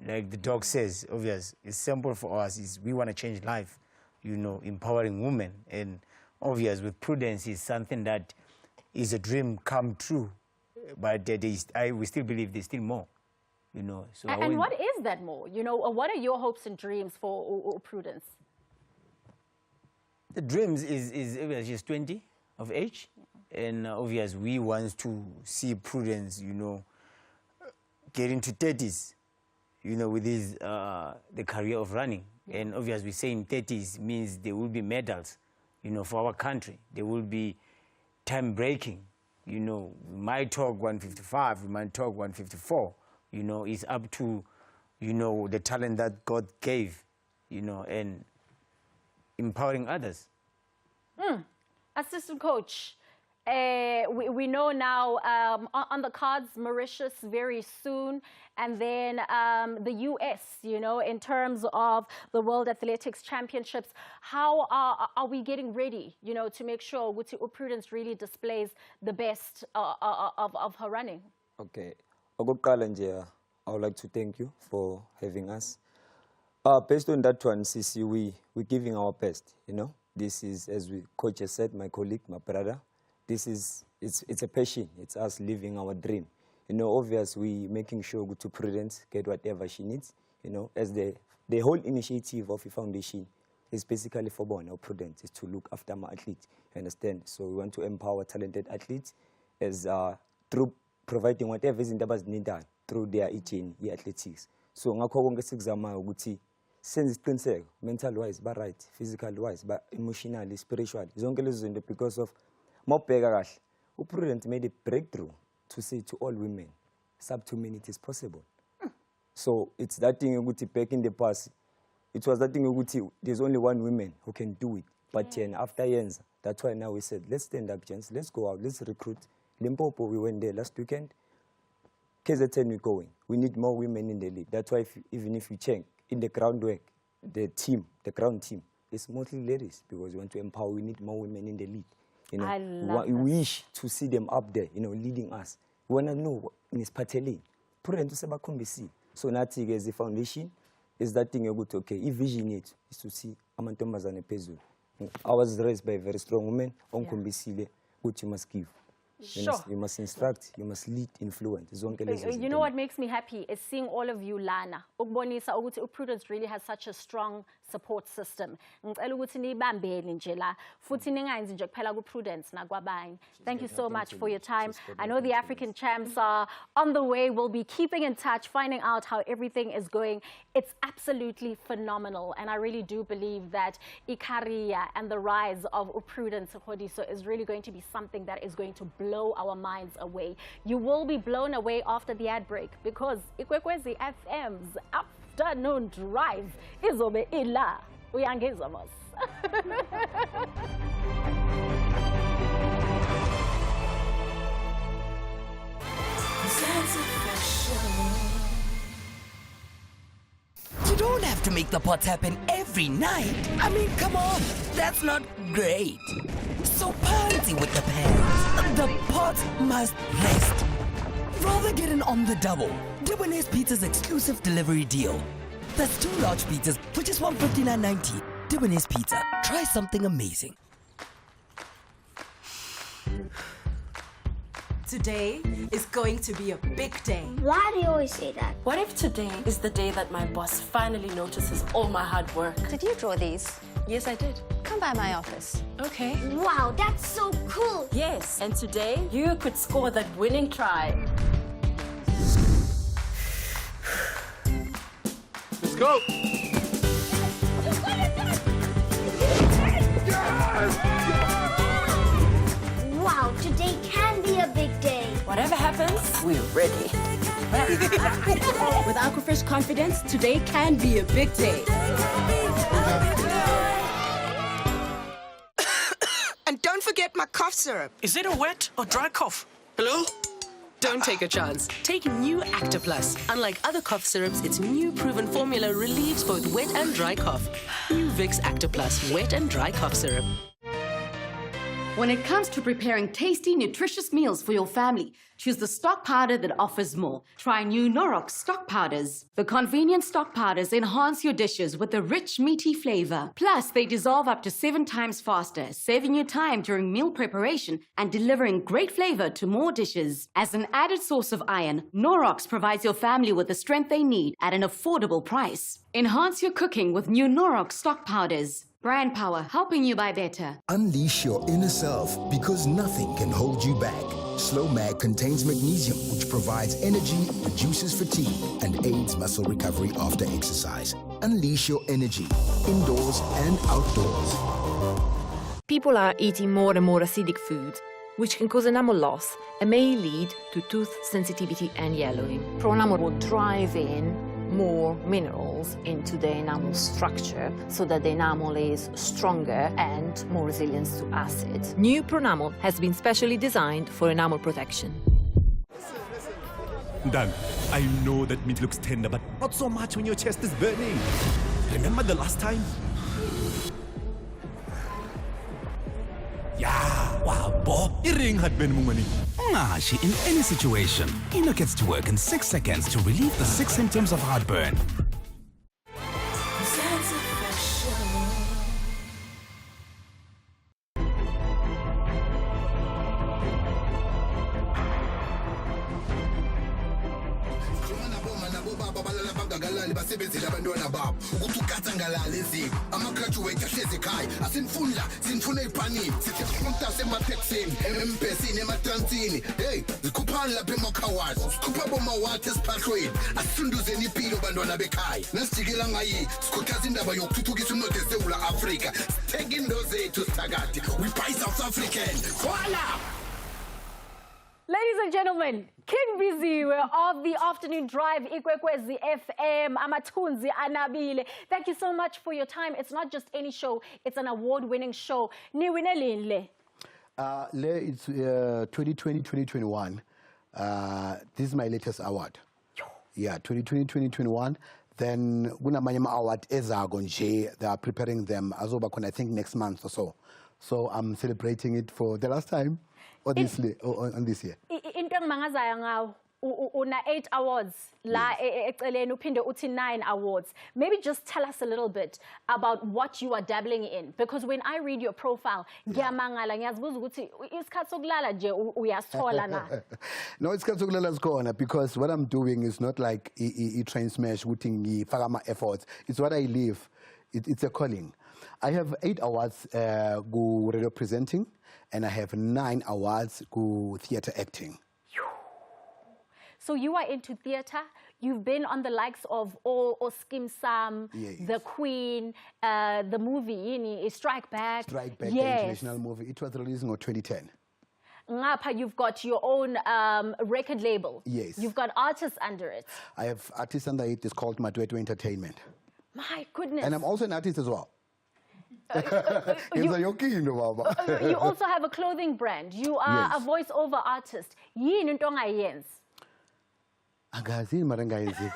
Like the dog says, obvious, it's simple for us, is we want to change life, you know, empowering women. And obvious with Prudence is something that is a dream come true. But we still believe there's still more, you know. So and what is that more? You know, what are your hopes and dreams for Prudence? The dreams is she's 20 of age. And obvious, we want to see Prudence, you know, get into 30s. You know, with his, the career of running. And obviously, we say in 30s means there will be medals, you know, for our country. There will be time breaking. You know, we might talk 155, we might talk 154. You know, it's up to, you know, the talent that God gave, you know, and empowering others. Assistant coach, we know now on the cards Mauritius very soon, and then the US, you know, in terms of the World Athletics Championships. How are we getting ready, you know, to make sure Prudence really displays the best of her running? Okay. Okokuqala nje, I would like to thank you for having us. Based on that one, Sisi, we're giving our best, you know. This is, as coach has said, my colleague, my brother, it's a passion. It's us living our dream. You know, obviously, we're making sure to Prudence get whatever she needs, you know, as the whole initiative of the foundation is basically for Born or Prudence, is to look after my athletes, you understand? So we want to empower talented athletes as through providing whatever is in the needed through their eating, athletics. So ngakho konke sikuzama ukuthi senze isiqiniseko mental wise ba right, physical wise ba emotionally, spiritually, zonke lezo zinto, because of mawubheka kahle uPrudent made a breakthrough to say to all women sub 2 minutes is possible. So it's that thing ukuthi back in the past it was that thing ukuthi there's only one woman who can do it, but after years, that's why now we said let's stand up, gents, let's go out, let's recruit. Limpopo, we went there last weekend. KZN, we're going. We need more women in the league. That's why even if you check in the groundwork, the ground team, it's mostly ladies, because we want to empower. We need more women in the league. You know, we wish to see them up there, you know, leading us. We want to know Miss Pateli. So Nati as the foundation is that thing you're good to, okay, if vision is to see Amantomazane Pezu. I was raised by a very strong woman, Onkumbisile, which you must give. Sure. You must instruct, you must lead, influence. You know what makes me happy is seeing all of you lana. Ukubonisa ukuthi Prudence really has such a strong support system. Ngicela ukuthi nibambele nje la futhi ningayenzi nje kuphela kuPrudence nakwabanye. Thank you so much for your time. I know the African champs are on the way. We'll be keeping in touch, finding out how everything is going. It's absolutely phenomenal, and I really do believe that Ikaria and the rise of Prudence Khodiso is really going to be something that is going to blow our minds away. You will be blown away after the ad break, because Ikwekwezi FM's afternoon drive is over ila. Uyangeza mos. You don't have to make the pots happen every night. I mean, come on, that's not great. So party with the pans. The pots must rest. Rather get an on the double. Dibonese Pizza's exclusive delivery deal. That's 2 large pizzas for just $159.90. Dibonese Pizza. Try something amazing. Today is going to be a big day. Why do you always say that? What if today is the day that my boss finally notices all my hard work? Did you draw these? Yes, I did. Come by my office. Okay. Wow, that's so cool. Yes, and today you could score that winning try. Let's go. Wow, today can be a big day. Whatever happens, we're ready. With Aquafresh confidence, today can be a big day. And don't forget my cough syrup. Is it a wet or dry cough? Hello? Don't take a chance. Take new Actaplus. Unlike other cough syrups, its new proven formula relieves both wet and dry cough. New Vicks Actaplus Wet and Dry Cough Syrup. When it comes to preparing tasty, nutritious meals for your family, choose the stock powder that offers more. Try new Norox stock powders. The convenient stock powders enhance your dishes with a rich, meaty flavor. Plus, they dissolve up to 7 times faster, saving you time during meal preparation and delivering great flavor to more dishes. As an added source of iron, Norox provides your family with the strength they need at an affordable price. Enhance your cooking with new Norox stock powders. Brand power, helping you buy better. Unleash your inner self, because nothing can hold you back. Slow Mag contains magnesium, which provides energy, reduces fatigue, and aids muscle recovery after exercise. Unleash your energy, indoors and outdoors. People are eating more and more acidic foods, which can cause enamel loss and may lead to tooth sensitivity and yellowing. Pro-Enamel will drive in more minerals into the enamel structure so that the enamel is stronger and more resilient to acid. New Pronamel has been specially designed for enamel protection. Dan, I know that meat looks tender, but not so much when your chest is burning. Remember the last time? Yeah, wow, bo, iring had been mungani. Ngashi, in any situation, Eno gets to work in 6 seconds to relieve the 6 symptoms of heartburn. basebenzile abantwana babo ukuthi ugatsangalala eziko ama-graduate ahlezi ekhaya asinifunda sinifuna ey'panini sithi sifunta semateksini embhesini ematransini heyi zikhuphani lapha emakhawazi sikhupha bomawathi esiphahlweni asisunduzeni impilo bantwana bekhaya nasijikela ngayi sikhuthaza indaba yokuthuthukisa umnotho esewula afrika sithenge into zethu sithakade we buy South African voila. Ladies and gentlemen, King Biziwe of the Afternoon Drive, Ikwekwezi FM, Amathunzi Anabile. Thank you so much for your time. It's not just any show, it's an award-winning show. Niwinelile. It's 2020-2021. This is my latest award. Yeah, 2020-2021. Then kunamanye award ezago nje. They are preparing them azoba I think next month or so. So I'm celebrating it for the last time. Or this year. Into engimangazaya ngawo una 8 awards la eceleni uphinde uthi 9 awards. Maybe just tell us a little bit about what you are dabbling in, because when I read your profile ngiyamangala ngiyazibuza ukuthi isikhathi sokulala nje uyasithola na. No, isikhathi sokulala sikhona, because what I'm doing is not like train smash ukuthi ngifaka ama efforts. It's what I live. It's a calling. I have 8 awards go radio presenting, and I have 9 awards go theater acting. So you are into theater. You've been on the likes of Skim Sam, yes. The Queen, the movie Strike Back. Strike Back, yes. The international movie. It was released in 2010. Ngapha, you've got your own record label. Yes. You've got artists under it. I have artists under it. It's called Madwetwe Entertainment. My goodness. And I'm also an artist as well. You also have a clothing brand. You are a voice-over artist. Yini into ongayenzi? Angazi marangayenzi.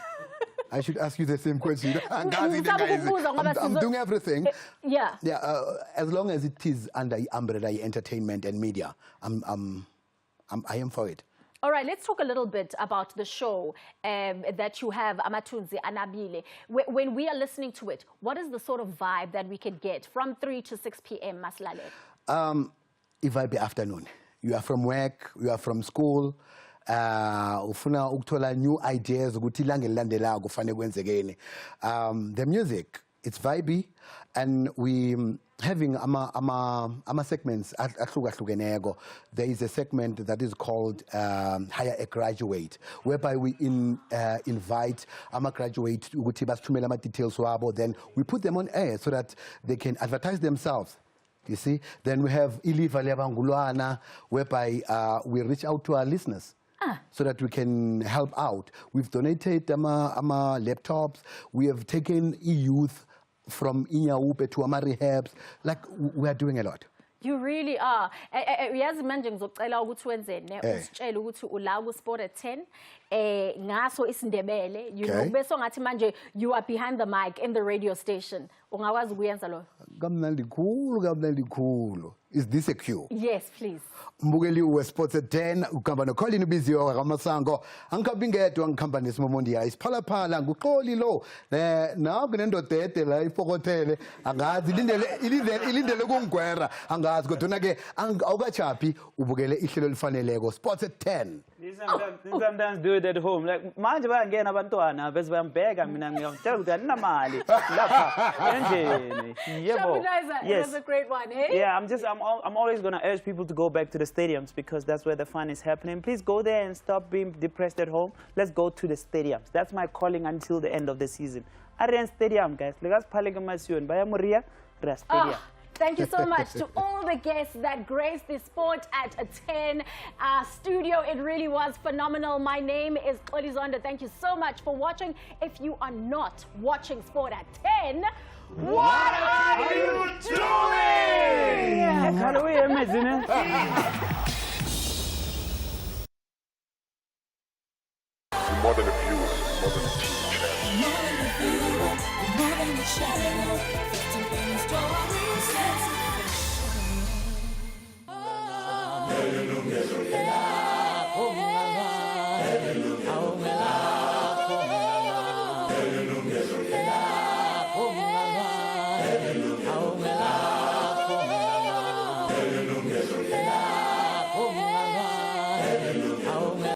I should ask you the same question. I'm doing everything. Yeah. Yeah. As long as it is under the umbrella entertainment and media, I am for it. All right, let's talk a little bit about the show that you have, Amathunzi Anabile. When we are listening to it, what is the sort of vibe that we can get from 3 to 6 p.m., Maslale? It vibe be afternoon. You are from work, you are from school, ufuna ukuthola new ideas ukuthi ilanga elilandelayo kufanele kwenzekeni. The music, it's vibey, and we having ama segments ahlukahlukeneko. There is a segment that is called Hire a Graduate, whereby we invite ama graduate ukuthi basithumele ama details wabo, then we put them on air so that they can advertise themselves. You see? Then we have Iliva Lebangulwana, whereby we reach out to our listeners so that we can help out. We've donated ama laptops. We have taken youth from Inyaupe to ama rehabs. Like, we are doing a lot. You really are. Yazi manje ngizocela ukuthi wenzene usitshele ukuthi ula ku SportAt10 ngaso isindebele, you know, bese ngathi manje you are behind the mic in the radio station. Ungakwazi ukuyenza lo? Kamnandi khulu. Is this a cue? Yes, please. Mbukeli we SportAt10 ukhamba no Colin Biziwe kaMasango angikhambi ngedwa ngikhamba nesimomondiya isiphalaphala nguxoli lo nawo kunendodede la ifokothele angazi ilindele kungigwera angazi kodwa ke awukachapi ubukele ihlelo lifaneleko SportAt10. Sometimes do it at home. Like manje bayangena abantwana bese bayambheka mina ngiyamtshela ukuthi aninamali lapha endlini. Yebo. Yes. That's a great one, eh? Yeah, I'm always going to urge people to go back to the stadiums because that's where the fun is happening. Please go there and stop being depressed at home. Let's go to the stadiums. That's my calling until the end of the season. Arian Stadium, guys. Let's play Masiyon. Baya Muria, Stadium. Thank you so much to all the guests that graced the Sport at 10 studio. It really was phenomenal. My name is Olizonda. Thank you so much for watching. If you are not watching Sport at 10, what are you doing? More than a view, more than a channel. Hallelujah.